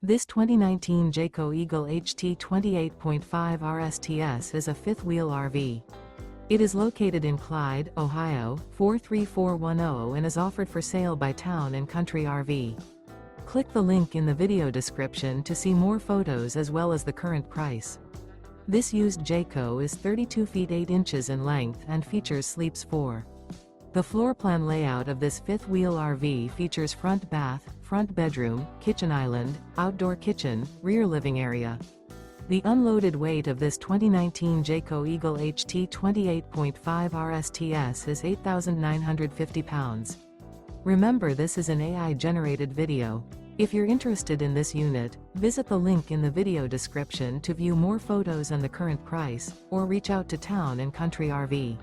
This 2019 Jayco Eagle HT 28.5 RSTS is a fifth-wheel RV. It is located in Clyde, Ohio, 43410 and is offered for sale by Town & Country RV. Click the link in the video description to see more photos as well as the current price. This used Jayco is 32 feet 8 inches in length and features sleeps 4. The floor plan layout of this fifth-wheel RV features front bath, front bedroom, kitchen island, outdoor kitchen, rear living area. The unloaded weight of this 2019 Jayco Eagle HT 28.5 RSTS is 8,950 pounds. Remember, this is an AI-generated video. If you're interested in this unit, visit the link in the video description to view more photos and the current price, or reach out to Town & Country RV.